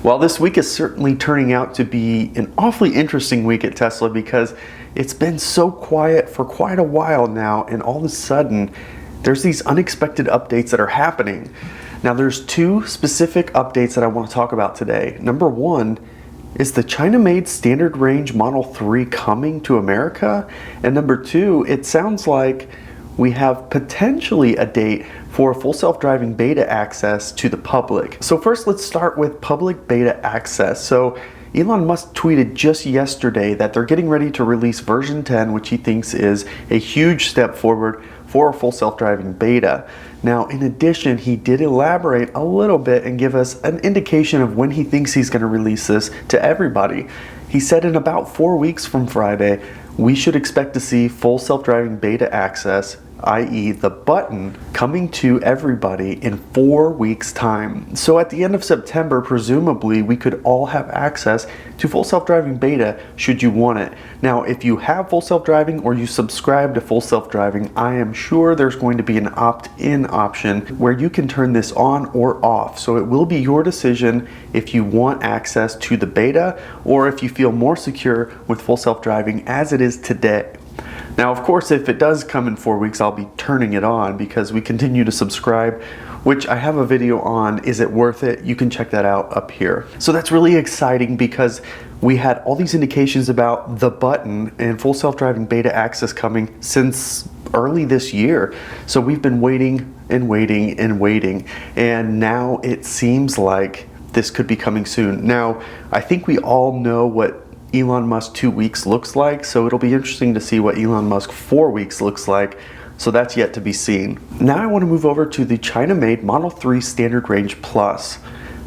Well, this week is certainly turning out to be an awfully interesting week at Tesla because it's been so quiet for quite a while now, and all of a sudden there's these unexpected updates that are happening. Now there's two specific updates that I want to talk about today. Number one is the China-made standard range Model 3 coming to America? And number two, it sounds like we have potentially a date for full self-driving beta access to the public. So first, let's start with public beta access. So Elon Musk tweeted just yesterday that they're getting ready to release version 10, which he thinks is a huge step forward for a full self-driving beta. Now, in addition, he did elaborate a little bit and give us an indication of when he thinks he's going to release this to everybody. He said in about 4 weeks from Friday, we should expect to see full self-driving beta access, i.e. the button, coming to everybody in 4 weeks' time. So at the end of September, presumably, we could all have access to full self-driving beta should you want it. Now, if you have full self-driving or you subscribe to full self-driving, I am sure there's going to be an opt-in option where you can turn this on or off. So it will be your decision if you want access to the beta or if you feel more secure with full self-driving as it is today. Now, of course, if it does come in 4 weeks, I'll be turning it on because we continue to subscribe, which I have a video on, is it worth it? You can check that out up here. So that's really exciting because we had all these indications about the button and full self-driving beta access coming since early this year. So we've been waiting and waiting and waiting, and now it seems like this could be coming soon. Now, I think we all know what Elon Musk 2 weeks looks like, so it'll be interesting to see what Elon Musk 4 weeks looks like, so that's yet to be seen. Now I want to move over to the China-made Model 3 Standard Range Plus.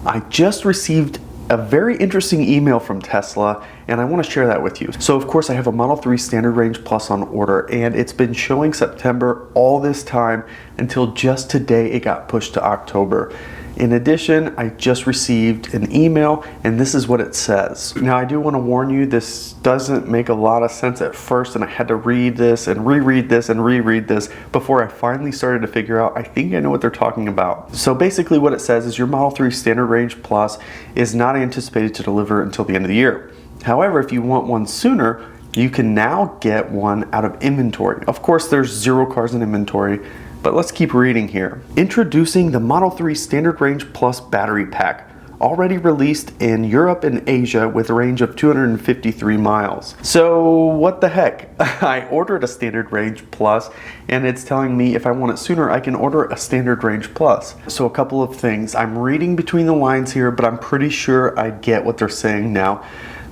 I just received a very interesting email from Tesla, and I want to share that with you. So of course I have a Model 3 Standard Range Plus on order, and it's been showing September all this time until just today it got pushed to October. In addition, I just received an email, and this is what it says. Now, I do want to warn you, this doesn't make a lot of sense at first, and I had to read this and reread this and reread this before I finally started to figure out, I think I know what they're talking about. So basically what it says is your Model 3 Standard Range Plus is not anticipated to deliver until the end of the year. However, if you want one sooner, you can now get one out of inventory. Of course, there's 0 cars in inventory, but let's keep reading here. Introducing the Model 3 Standard Range Plus battery pack, already released in Europe and Asia with a range of 253 miles. So what the heck? I ordered a Standard Range Plus, and it's telling me if I want it sooner, I can order a Standard Range Plus. So a couple of things. I'm reading between the lines here, but I'm pretty sure I get what they're saying now.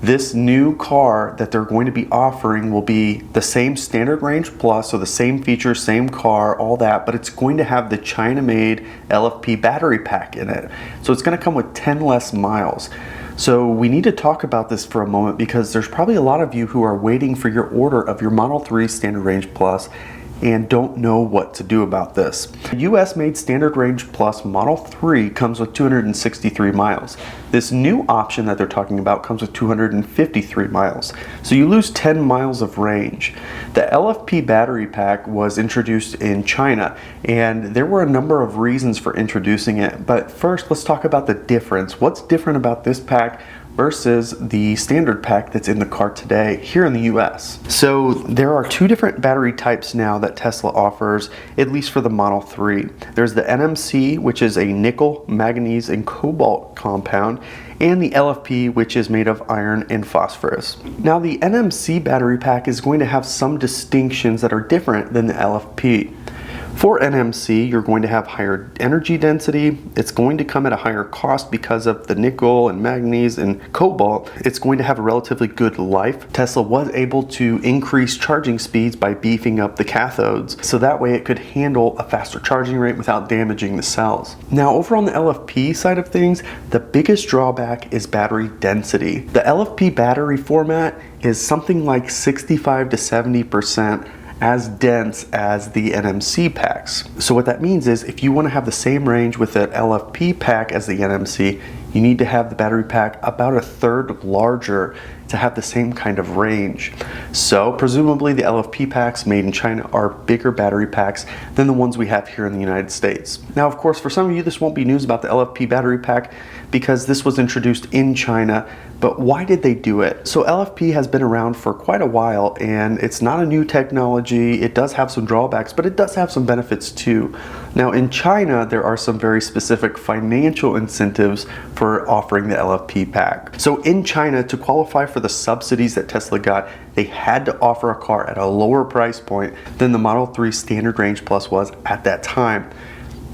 This new car that they're going to be offering will be the same Standard Range Plus, so the same features, same car, all that, but it's going to have the China-made LFP battery pack in it. So it's going to come with 10 less miles. So we need to talk about this for a moment because there's probably a lot of you who are waiting for your order of your Model 3 Standard Range Plus and don't know what to do about this. The US-made Standard Range Plus Model 3 comes with 263 miles. This new option that they're talking about comes with 253 miles. So you lose 10 miles of range. The LFP battery pack was introduced in China, and there were a number of reasons for introducing it. But first, let's talk about the difference. What's different about this pack versus the standard pack that's in the car today here in the US. So there are 2 different battery types now that Tesla offers, at least for the Model 3. There's the NMC, which is a nickel, manganese, and cobalt compound, and the LFP, which is made of iron and phosphorus. Now the NMC battery pack is going to have some distinctions that are different than the LFP. For NMC, you're going to have higher energy density. It's going to come at a higher cost because of the nickel and manganese and cobalt. It's going to have a relatively good life. Tesla was able to increase charging speeds by beefing up the cathodes, so that way it could handle a faster charging rate without damaging the cells. Now, over on the LFP side of things, the biggest drawback is battery density. The LFP battery format is something like 65 to 70% as dense as the NMC packs. So what that means is if you want to have the same range with an LFP pack as the NMC, you need to have the battery pack about a third larger to have the same kind of range. So presumably the LFP packs made in China are bigger battery packs than the ones we have here in the United States. Now, of course, for some of you, this won't be news about the LFP battery pack because this was introduced in China. But why did they do it? So LFP has been around for quite a while, and it's not a new technology. It does have some drawbacks, but it does have some benefits too. Now in China, there are some very specific financial incentives for offering the LFP pack. So in China, to qualify for the subsidies that Tesla got, they had to offer a car at a lower price point than the Model 3 Standard Range Plus was at that time.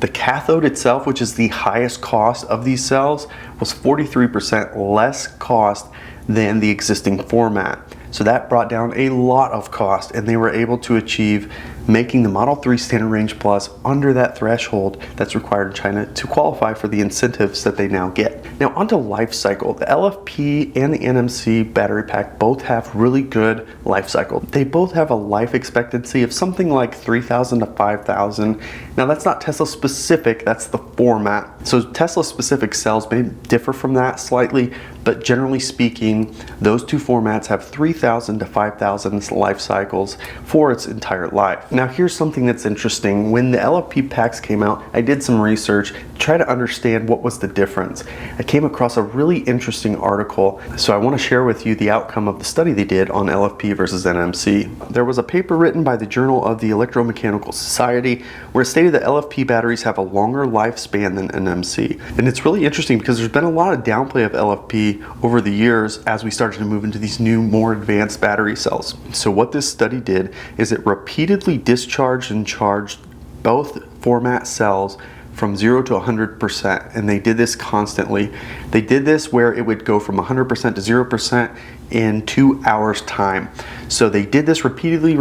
The cathode itself, which is the highest cost of these cells, was 43% less cost than the existing format. So that brought down a lot of cost, and they were able to achieve making the Model 3 Standard Range Plus under that threshold that's required in China to qualify for the incentives that they now get. Now onto life cycle. The LFP and the NMC battery pack both have really good life cycle. They both have a life expectancy of something like 3,000 to 5,000. Now that's not Tesla specific, that's the format. So Tesla specific cells may differ from that slightly, but generally speaking, those two formats have 3,000 to 5,000 life cycles for its entire life. Now here's something that's interesting. When the LFP packs came out, I did some research to try to understand what was the difference. I came across a really interesting article, so I want to share with you the outcome of the study they did on LFP versus NMC. There was a paper written by the Journal of the Electromechanical Society where it stated that LFP batteries have a longer lifespan than NMC. And it's really interesting because there's been a lot of downplay of LFP over the years as we started to move into these new, more advanced battery cells. So what this study did is it repeatedly discharged and charged both format cells from 0 to 100%, and they did this constantly. They did this where it would go from 100% to 0% in 2 hours time. So they did this repeatedly,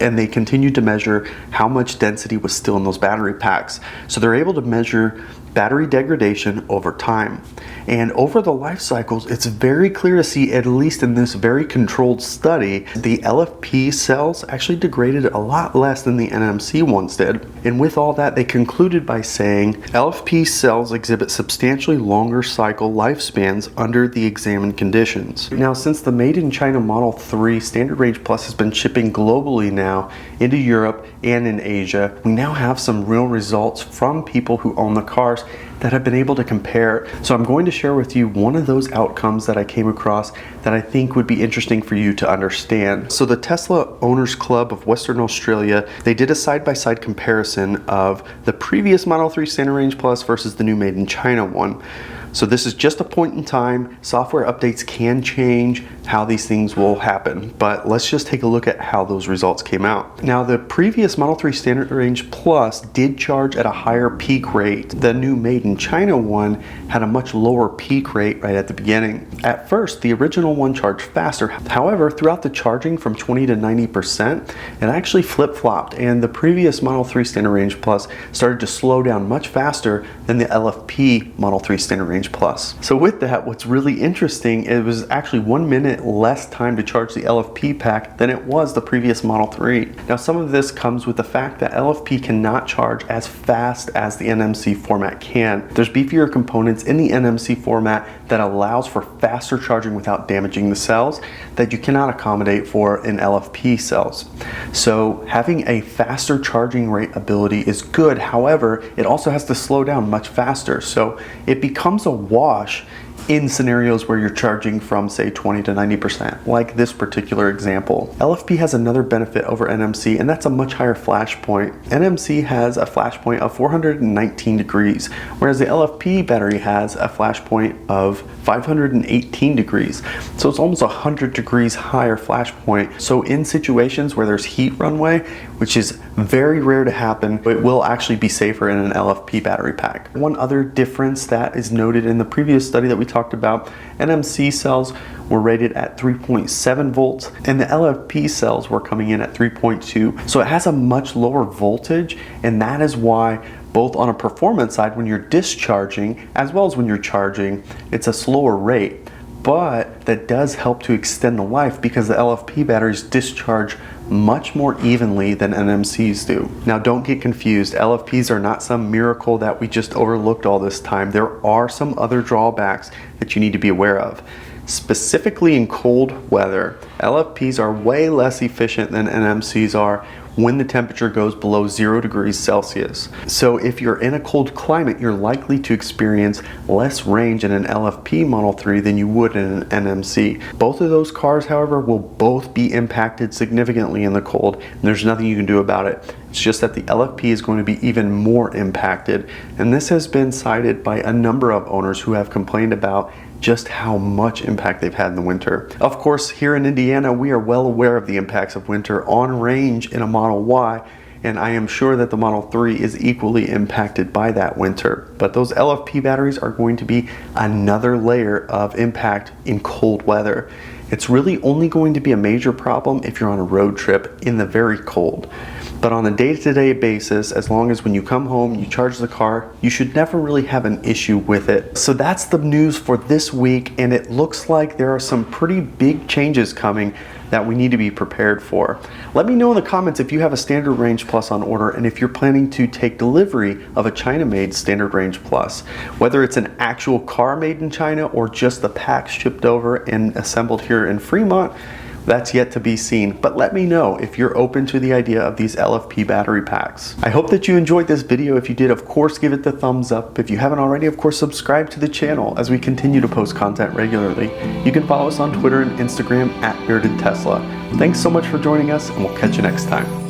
and they continued to measure how much density was still in those battery packs. So they're able to measure battery degradation over time. And over the life cycles, it's very clear to see, at least in this very controlled study, the LFP cells actually degraded a lot less than the NMC ones did. And with all that, they concluded by saying LFP cells exhibit substantially longer cycle lifespans under the examined conditions. Now, since the made in China Model 3 Standard Range Plus has been shipping globally now into Europe and in Asia, we now have some real results from people who own the cars that have been able to compare. So I'm going to share with you one of those outcomes that I came across that I think would be interesting for you to understand. So the Tesla Owners Club of Western Australia, they did a side-by-side comparison of the previous Model 3 Standard Range Plus versus the new made in China one. So this is just a point in time. Software updates can change how these things will happen, but let's just take a look at how those results came out. Now, the previous Model 3 Standard Range Plus did charge at a higher peak rate. The new made in China one had a much lower peak rate right at the beginning. At first, the original one charged faster. However, throughout the charging from 20 to 90%, it actually flip-flopped, and the previous Model 3 Standard Range Plus started to slow down much faster than the LFP Model 3 Standard Range Plus. So with that, what's really interesting, it was actually 1 minute less time to charge the LFP pack than it was the previous Model 3. Now, some of this comes with the fact that LFP cannot charge as fast as the NMC format can. There's beefier components in the NMC format that allows for faster charging without damaging the cells that you cannot accommodate for in LFP cells. So having a faster charging rate ability is good. However, it also has to slow down much faster. So it becomes a wash in scenarios where you're charging from, say, 20 to 90%, like this particular example. LFP has another benefit over NMC, and that's a much higher flash point. NMC has a flash point of 419 degrees, whereas the LFP battery has a flash point of 518 degrees. So it's almost 100 degrees higher flash point. So in situations where there's heat runway, which is very rare to happen, it will actually be safer in an LFP battery pack. One other difference that is noted in the previous study that we talked about, NMC cells were rated at 3.7 volts and the LFP cells were coming in at 3.2. So it has a much lower voltage, and that is why both on a performance side, when you're discharging as well as when you're charging, it's a slower rate. But that does help to extend the life because the LFP batteries discharge much more evenly than NMCs do. Now don't get confused, LFPs are not some miracle that we just overlooked all this time. There are some other drawbacks that you need to be aware of. Specifically in cold weather, LFPs are way less efficient than NMCs are when the temperature goes below 0 degrees Celsius. So if you're in a cold climate, you're likely to experience less range in an LFP Model 3 than you would in an NMC. Both of those cars, however, will both be impacted significantly in the cold, and there's nothing you can do about it. It's just that the LFP is going to be even more impacted, and this has been cited by a number of owners who have complained about just how much impact they've had in the winter. Of course, here in Indiana, we are well aware of the impacts of winter on range in a Model Y, and I am sure that the Model 3 is equally impacted by that winter. But those LFP batteries are going to be another layer of impact in cold weather. It's really only going to be a major problem if you're on a road trip in the very cold. But on a day-to-day basis, as long as when you come home, you charge the car, you should never really have an issue with it. So that's the news for this week, and it looks like there are some pretty big changes coming that we need to be prepared for. Let me know in the comments if you have a Standard Range Plus on order and if you're planning to take delivery of a China-made Standard Range Plus. Whether it's an actual car made in China or just the packs shipped over and assembled here in Fremont, that's yet to be seen, but let me know if you're open to the idea of these LFP battery packs. I hope that you enjoyed this video. If you did, of course, give it the thumbs up. If you haven't already, of course, subscribe to the channel as we continue to post content regularly. You can follow us on Twitter and Instagram @BeardedTesla. Thanks so much for joining us, and we'll catch you next time.